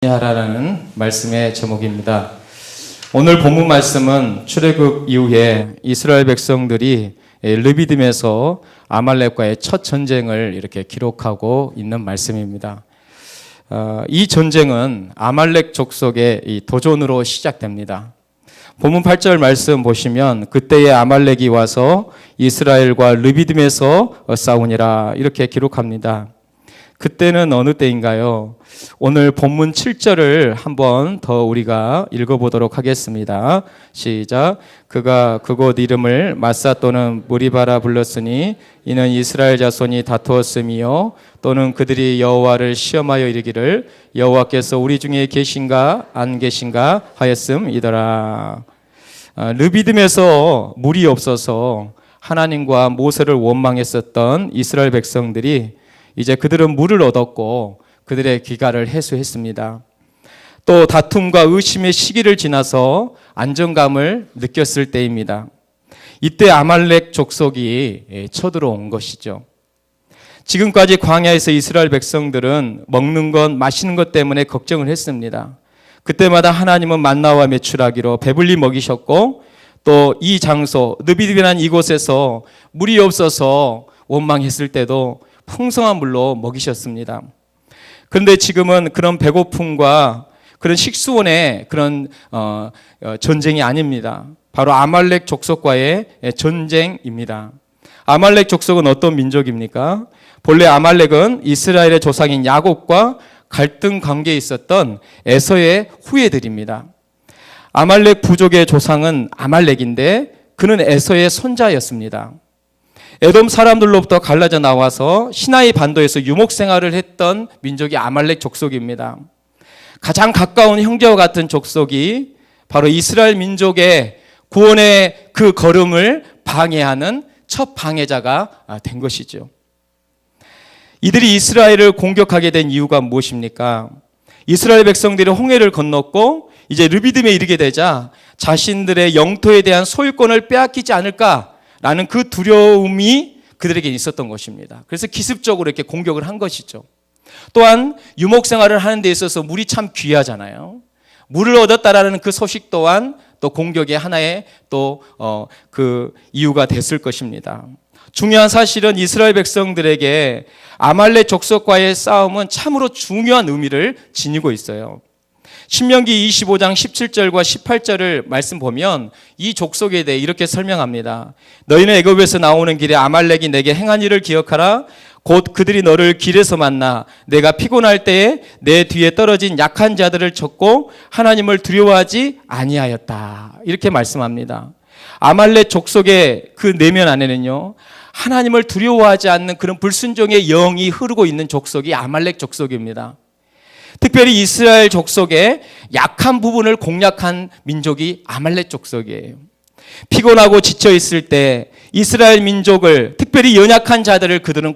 하라는 말씀의 제목입니다. 오늘 본문 말씀은 출애굽 이후에 이스라엘 백성들이 르비딤에서 아말렉과의 첫 전쟁을 이렇게 기록하고 있는 말씀입니다. 이 전쟁은 아말렉 족속의 이 도전으로 시작됩니다. 본문 8절 말씀 보시면 그때의 아말렉이 와서 이스라엘과 르비딤에서 싸우니라 이렇게 기록합니다. 그때는 어느 때인가요? 오늘 본문 7절을 한번 더 우리가 읽어보도록 하겠습니다. 시작. 그가 그곳 이름을 마사 또는 무리바라 불렀으니 이는 이스라엘 자손이 다투었음이요 또는 그들이 여호와를 시험하여 이르기를 여호와께서 우리 중에 계신가 안 계신가 하였음이더라. 르비딤에서 물이 없어서 하나님과 모세를 원망했었던 이스라엘 백성들이 이제 그들은 물을 얻었고 그들의 기갈을 해소했습니다. 또 다툼과 의심의 시기를 지나서 안정감을 느꼈을 때입니다. 이때 아말렉 족속이 쳐들어온 것이죠. 지금까지 광야에서 이스라엘 백성들은 먹는 것, 마시는 것 때문에 걱정을 했습니다. 그때마다 하나님은 만나와 메추라기로 배불리 먹이셨고 또 이 장소, 르비딤이라는 이곳에서 물이 없어서 원망했을 때도 풍성한 물로 먹이셨습니다. 그런데 지금은 그런 배고픔과 그런 식수원의 그런 전쟁이 아닙니다. 바로 아말렉 족속과의 전쟁입니다. 아말렉 족속은 어떤 민족입니까? 본래 아말렉은 이스라엘의 조상인 야곱과 갈등 관계에 있었던 에서의 후예들입니다. 아말렉 부족의 조상은 아말렉인데 그는 에서의 손자였습니다. 에돔 사람들로부터 갈라져 나와서 시나이 반도에서 유목 생활을 했던 민족이 아말렉 족속입니다. 가장 가까운 형제와 같은 족속이 바로 이스라엘 민족의 구원의 그 걸음을 방해하는 첫 방해자가 된 것이죠. 이들이 이스라엘을 공격하게 된 이유가 무엇입니까? 이스라엘 백성들이 홍해를 건넜고 이제 르비딤에 이르게 되자 자신들의 영토에 대한 소유권을 빼앗기지 않을까 라는 그 두려움이 그들에게 있었던 것입니다. 그래서 기습적으로 이렇게 공격을 한 것이죠. 또한 유목 생활을 하는 데 있어서 물이 참 귀하잖아요. 물을 얻었다라는 그 소식 또한 또 공격의 하나의 또 그 이유가 됐을 것입니다. 중요한 사실은 이스라엘 백성들에게 아말렉 족속과의 싸움은 참으로 중요한 의미를 지니고 있어요. 신명기 25장 17절과 18절을 말씀 보면 이 족속에 대해 이렇게 설명합니다. 너희는 애굽에서 나오는 길에 아말렉이 내게 행한 일을 기억하라. 곧 그들이 너를 길에서 만나 내가 피곤할 때에 내 뒤에 떨어진 약한 자들을 쳤고 하나님을 두려워하지 아니하였다. 이렇게 말씀합니다. 아말렉 족속의 그 내면 안에는요, 하나님을 두려워하지 않는 그런 불순종의 영이 흐르고 있는 족속이 아말렉 족속입니다. 특별히 이스라엘 족속의 약한 부분을 공략한 민족이 아말렉 족속이에요. 피곤하고 지쳐 있을 때 이스라엘 민족을, 특별히 연약한 자들을 그들은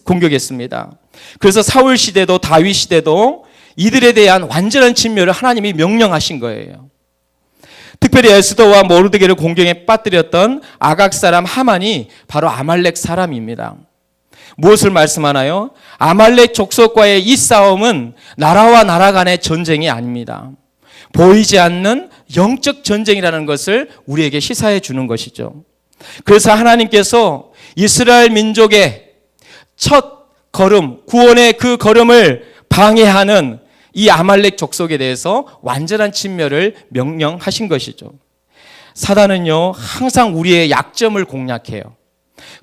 공격했습니다. 그래서 사울 시대도 다윗 시대도 이들에 대한 완전한 진멸을 하나님이 명령하신 거예요. 특별히 에스더와 모르드게를 공경에 빠뜨렸던 아각 사람 하만이 바로 아말렉 사람입니다. 무엇을 말씀하나요? 아말렉 족속과의 이 싸움은 나라와 나라 간의 전쟁이 아닙니다. 보이지 않는 영적 전쟁이라는 것을 우리에게 시사해 주는 것이죠. 그래서 하나님께서 이스라엘 민족의 첫 걸음, 구원의 그 걸음을 방해하는 이 아말렉 족속에 대해서 완전한 진멸을 명령하신 것이죠. 사단은요, 항상 우리의 약점을 공략해요.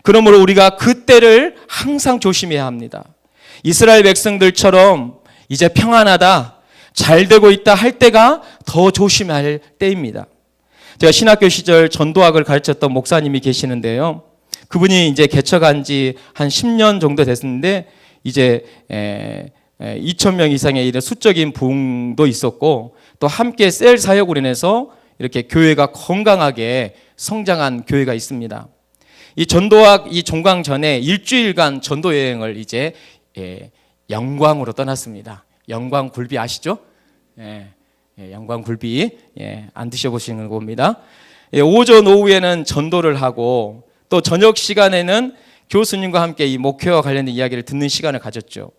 그러므로 우리가 그때를 항상 조심해야 합니다. 이스라엘 백성들처럼 이제 평안하다, 잘 되고 있다 할 때가 더 조심할 때입니다. 제가 신학교 시절 전도학을 가르쳤던 목사님이 계시는데요. 그분이 이제 개척한 지 한 10년 정도 됐는데 이제 2,000명 이상의 이런 수적인 부흥도 있었고 또 함께 셀 사역으로 인해서 이렇게 교회가 건강하게 성장한 교회가 있습니다. 이 전도학 이 종강 전에 일주일간 전도 여행을 이제 영광으로 떠났습니다. 영광 굴비 아시죠? 영광 굴비 안 드셔보시는 겁니다. 오전 오후에는 전도를 하고 또 저녁 시간에는 교수님과 함께 이 목회와 관련된 이야기를 듣는 시간을 가졌죠.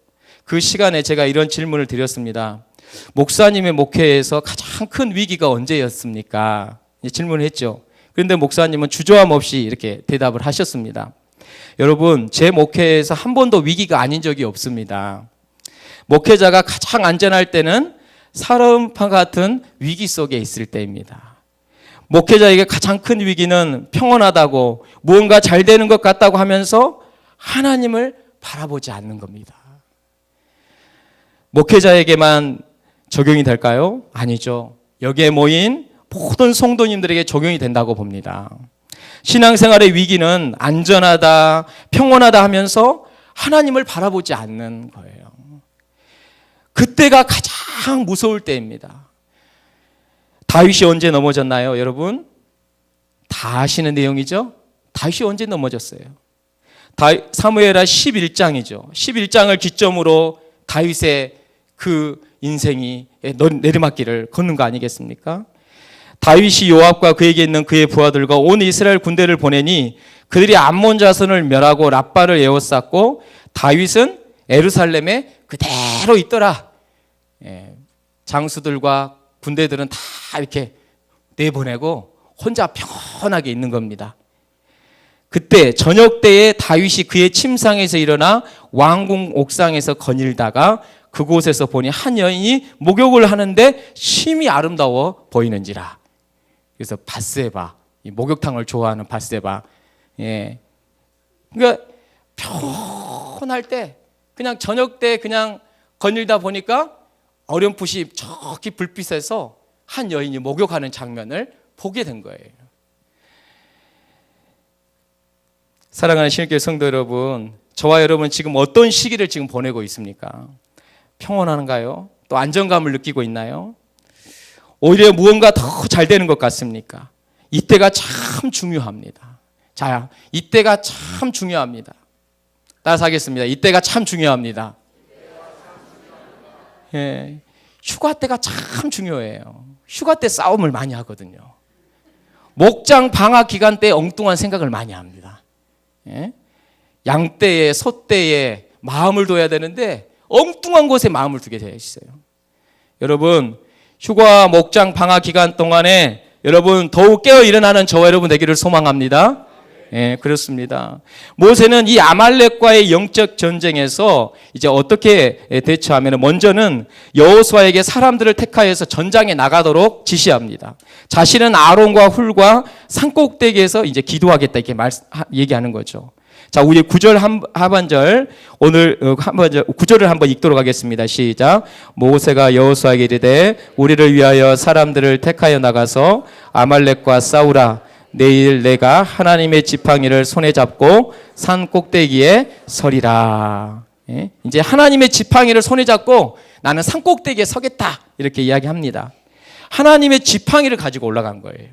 그 시간에 제가 이런 질문을 드렸습니다. 목사님의 목회에서 가장 큰 위기가 언제였습니까? 질문을 했죠. 그런데 목사님은 주저함 없이 이렇게 대답을 하셨습니다. 여러분, 제 목회에서 한 번도 위기가 아닌 적이 없습니다. 목회자가 가장 안전할 때는 사람과 같은 위기 속에 있을 때입니다. 목회자에게 가장 큰 위기는 평온하다고 무언가 잘 되는 것 같다고 하면서 하나님을 바라보지 않는 겁니다. 목회자에게만 적용이 될까요? 아니죠. 여기에 모인 모든 성도님들에게 적용이 된다고 봅니다. 신앙생활의 위기는 안전하다, 평온하다 하면서 하나님을 바라보지 않는 거예요. 그때가 가장 무서울 때입니다. 다윗이 언제 넘어졌나요, 여러분? 다 아시는 내용이죠? 다윗이 언제 넘어졌어요? 사무엘하 11장이죠. 11장을 기점으로 다윗의 그 인생이 내리막길을 걷는 거 아니겠습니까? 다윗이 요압과 그에게 있는 그의 부하들과 온 이스라엘 군대를 보내니 그들이 암몬 자손을 멸하고 랍바를 에워쌌고 다윗은 예루살렘에 그대로 있더라. 장수들과 군대들은 다 이렇게 내보내고 혼자 편하게 있는 겁니다. 그때 저녁 때에 다윗이 그의 침상에서 일어나 왕궁 옥상에서 거닐다가 그곳에서 보니 한 여인이 목욕을 하는데 심히 아름다워 보이는지라. 그래서 밧세바, 이 목욕탕을 좋아하는 밧세바. 그러니까 편할 때 그냥 저녁 때 그냥 거닐다 보니까 어렴풋이 저기 불빛에서 한 여인이 목욕하는 장면을 보게 된 거예요. 사랑하는 신일교회 성도 여러분, 저와 여러분 지금 어떤 시기를 지금 보내고 있습니까? 평온한가요? 또 안정감을 느끼고 있나요? 오히려 무언가 더 잘 되는 것 같습니까? 이때가 참 중요합니다. 자, 이때가 참 중요합니다. 따라서 하겠습니다. 이때가 참 중요합니다. 예, 휴가 때가 참 중요해요. 휴가 때 싸움을 많이 하거든요. 목장 방학 기간 때 엉뚱한 생각을 많이 합니다. 예? 양떼에 소떼에 마음을 둬야 되는데 엉뚱한 곳에 마음을 두게 되어 있어요. 여러분, 휴가 목장 방학 기간 동안에 여러분 더욱 깨어 일어나는 저와 여러분 되기를 소망합니다. 예, 그렇습니다. 모세는 이 아말렉과의 영적 전쟁에서 이제 어떻게 대처하면 먼저는 여호수아에게 사람들을 택하여서 전장에 나가도록 지시합니다. 자신은 아론과 훌과 산꼭대기에서 이제 기도하겠다 이렇게 얘기하는 거죠. 자, 우리 9절 하반절 오늘 하반절 9절을 한번 읽도록 하겠습니다. 시작. 모세가 여호수아에게 이르되 우리를 위하여 사람들을 택하여 나가서 아말렉과 싸우라. 내일 내가 하나님의 지팡이를 손에 잡고 산 꼭대기에 서리라. 예? 이제 하나님의 지팡이를 손에 잡고 나는 산 꼭대기에 서겠다 이렇게 이야기합니다. 하나님의 지팡이를 가지고 올라간 거예요.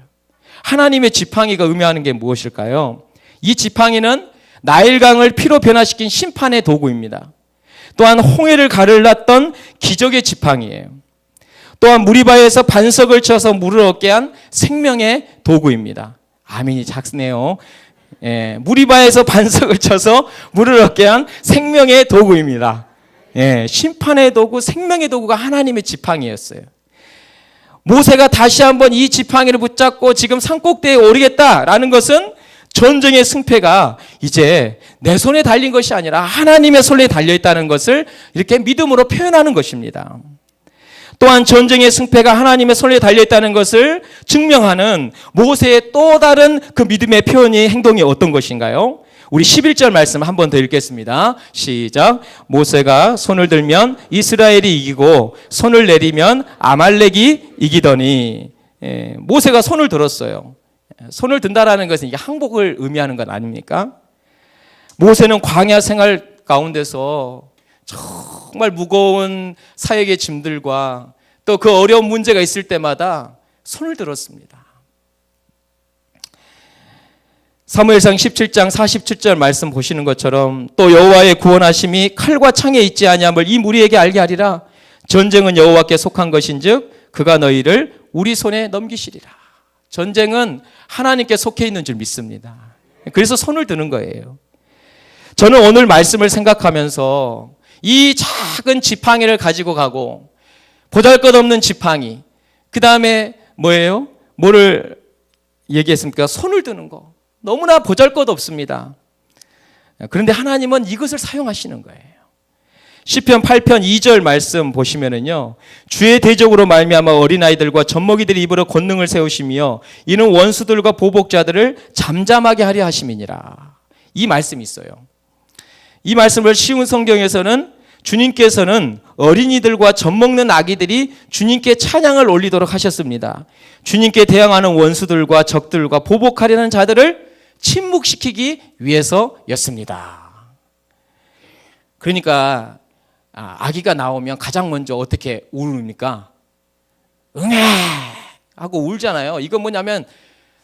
하나님의 지팡이가 의미하는 게 무엇일까요? 이 지팡이는 나일강을 피로 변화시킨 심판의 도구입니다. 또한 홍해를 가르렀던 기적의 지팡이에요. 또한 무리바에서 반석을 쳐서 물을 얻게 한 생명의 도구입니다. 아멘이 작네요. 예, 무리바에서 반석을 쳐서 물을 얻게 한 생명의 도구입니다. 예, 심판의 도구, 생명의 도구가 하나님의 지팡이였어요. 모세가 다시 한번 이 지팡이를 붙잡고 지금 산꼭대기에 오르겠다라는 것은 전쟁의 승패가 이제 내 손에 달린 것이 아니라 하나님의 손에 달려있다는 것을 이렇게 믿음으로 표현하는 것입니다. 또한 전쟁의 승패가 하나님의 손에 달려있다는 것을 증명하는 모세의 또 다른 그 믿음의 표현이 행동이 어떤 것인가요? 우리 11절 말씀 한 번 더 읽겠습니다. 시작. 모세가 손을 들면 이스라엘이 이기고 손을 내리면 아말렉이 이기더니. 모세가 손을 들었어요. 손을 든다라는 것은 이게 항복을 의미하는 것 아닙니까? 모세는 광야 생활 가운데서 정말 무거운 사역의 짐들과 또 그 어려운 문제가 있을 때마다 손을 들었습니다. 사무엘상 17장 47절 말씀 보시는 것처럼 또 여호와의 구원하심이 칼과 창에 있지 아니함을 이 무리에게 알게 하리라. 전쟁은 여호와께 속한 것인즉 그가 너희를 우리 손에 넘기시리라. 전쟁은 하나님께 속해 있는 줄 믿습니다. 그래서 손을 드는 거예요. 저는 오늘 말씀을 생각하면서 이 작은 지팡이를 가지고 가고 보잘것없는 지팡이, 그 다음에 뭐예요? 뭐를 얘기했습니까? 손을 드는 거. 너무나 보잘것없습니다. 그런데 하나님은 이것을 사용하시는 거예요. 시편 8편 2절 말씀 보시면은요, 주의 대적으로 말미암아 어린아이들과 젖먹이들의 입으로 권능을 세우시며 이는 원수들과 보복자들을 잠잠하게 하려 하심이니라. 이 말씀이 있어요. 이 말씀을 쉬운 성경에서는 주님께서는 어린이들과 젖먹는 아기들이 주님께 찬양을 올리도록 하셨습니다. 주님께 대항하는 원수들과 적들과 보복하려는 자들을 침묵시키기 위해서였습니다. 그러니까 아기가 나오면 가장 먼저 어떻게 울습니까? 응애 하고 울잖아요. 이건 뭐냐면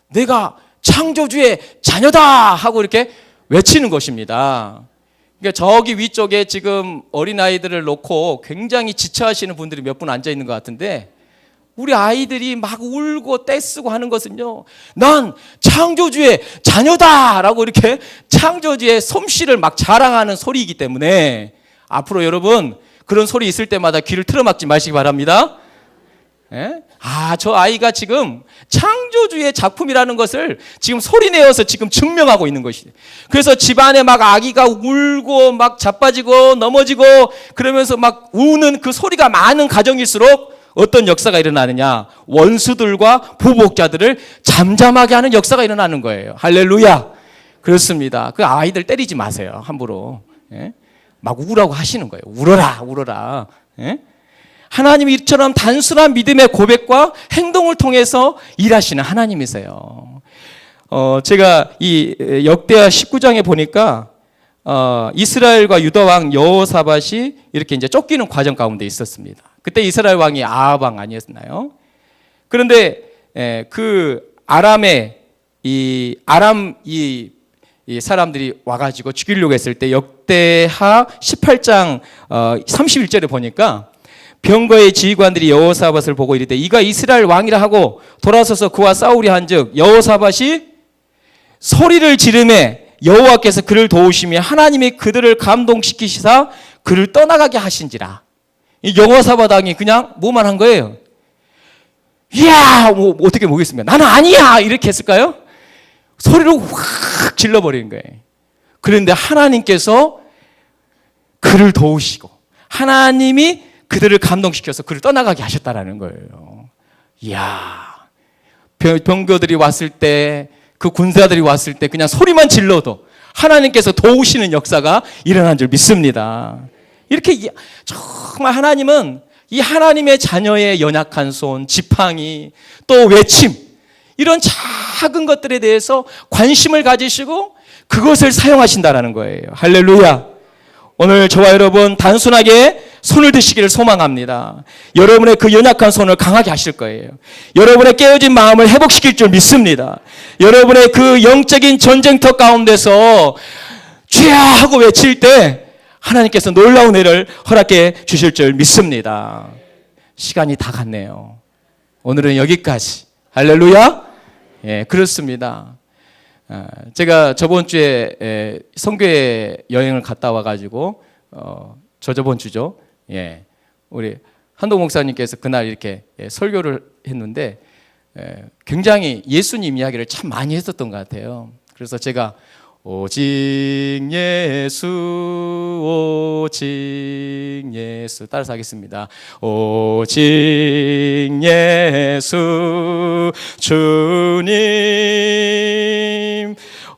내가 창조주의 자녀다 하고 이렇게 외치는 것입니다. 그러니까 저기 위쪽에 지금 어린아이들을 놓고 굉장히 지쳐하시는 분들이 몇 분 앉아 있는 것 같은데, 우리 아이들이 막 울고 떼쓰고 하는 것은요, 난 창조주의 자녀다 라고 이렇게 창조주의 솜씨를 막 자랑하는 소리이기 때문에 앞으로 여러분 그런 소리 있을 때마다 귀를 틀어막지 마시기 바랍니다. 예? 저 아이가 지금 창조주의 작품이라는 것을 지금 소리내어서 지금 증명하고 있는 것이에요. 그래서 집안에 막 아기가 울고 막 자빠지고 넘어지고 그러면서 막 우는 그 소리가 많은 가정일수록 어떤 역사가 일어나느냐? 원수들과 보복자들을 잠잠하게 하는 역사가 일어나는 거예요. 할렐루야. 그렇습니다. 그 아이들 때리지 마세요, 함부로. 예? 막 우라고 하시는 거예요. 울어라, 울어라. 예? 하나님이 이처럼 단순한 믿음의 고백과 행동을 통해서 일하시는 하나님이세요. 제가 이 역대하 19장에 보니까 이스라엘과 유다 왕 여호사밧이 이렇게 이제 쫓기는 과정 가운데 있었습니다. 그때 이스라엘 왕이 아합 왕 아니었나요? 그런데 그 아람의 이 사람들이 와가지고 죽이려고 했을 때 역대하 18장 31절에 보니까 병거의 지휘관들이 여호사밧을 보고 이르되 이가 이스라엘 왕이라 하고 돌아서서 그와 싸우려 한즉 여호사밧이 소리를 지르매 여호와께서 그를 도우시며 하나님이 그들을 감동시키시사 그를 떠나가게 하신지라. 이 여호사밧 왕이 그냥 뭐만 한 거예요? 이야, 뭐 어떻게 보겠습니까? 나는 아니야 이렇게 했을까요? 소리를 확 질러버리는 거예요. 그런데 하나님께서 그를 도우시고 하나님이 그들을 감동시켜서 그를 떠나가게 하셨다라는 거예요. 이야, 병거들이 왔을 때, 그 군사들이 왔을 때 그냥 소리만 질러도 하나님께서 도우시는 역사가 일어난 줄 믿습니다. 이렇게 정말 하나님은 이 하나님의 자녀의 연약한 손, 지팡이, 또 외침, 이런 작은 것들에 대해서 관심을 가지시고 그것을 사용하신다라는 거예요. 할렐루야. 오늘 저와 여러분 단순하게 손을 드시기를 소망합니다. 여러분의 그 연약한 손을 강하게 하실 거예요. 여러분의 깨어진 마음을 회복시킬 줄 믿습니다. 여러분의 그 영적인 전쟁터 가운데서 주야 하고 외칠 때 하나님께서 놀라운 애를 허락해 주실 줄 믿습니다. 시간이 다 갔네요. 오늘은 여기까지. 할렐루야. 예, 그렇습니다. 제가 저번 주에 선교회 여행을 갔다 와가지고 저번 주죠. 예, 우리 한동 목사님께서 그날 이렇게 설교를 했는데 굉장히 예수님 이야기를 참 많이 했었던 것 같아요. 그래서 제가 오직 예수 오직 예수 따라서 하겠습니다. 오직 예수 주님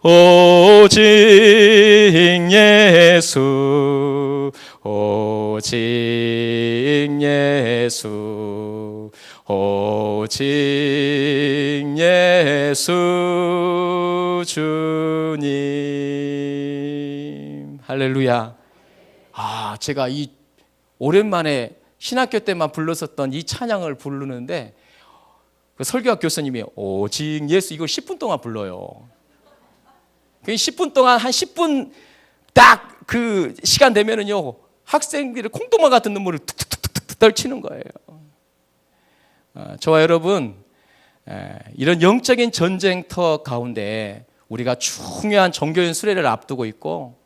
오직 예수 오직 예수 오직 예수 주님. 할렐루야. 제가 이 오랜만에 신학교 때만 불렀었던 이 찬양을 부르는데 그 설교학 교수님이 오직 예수 이걸 10분 동안 불러요. 그 10분 동안 한 10분 딱 그 시간 되면은요 학생들이 콩동마 같은 눈물을 툭툭툭툭 떨치는 거예요. 저와 여러분 이런 영적인 전쟁터 가운데 우리가 중요한 종교인 수련회를 앞두고 있고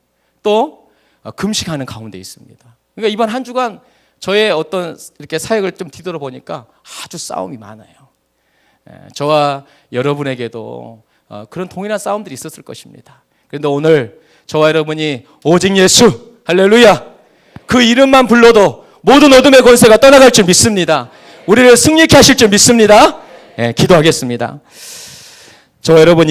또 금식하는 가운데 있습니다. 그러니까 이번 한 주간 저의 어떤 이렇게 사역을 좀 뒤돌아보니까 아주 싸움이 많아요. 저와 여러분에게도 그런 동일한 싸움들이 있었을 것입니다. 그런데 오늘 저와 여러분이 오직 예수, 할렐루야, 그 이름만 불러도 모든 어둠의 권세가 떠나갈 줄 믿습니다. 우리를 승리케 하실 줄 믿습니다. 기도하겠습니다. 저와 여러분이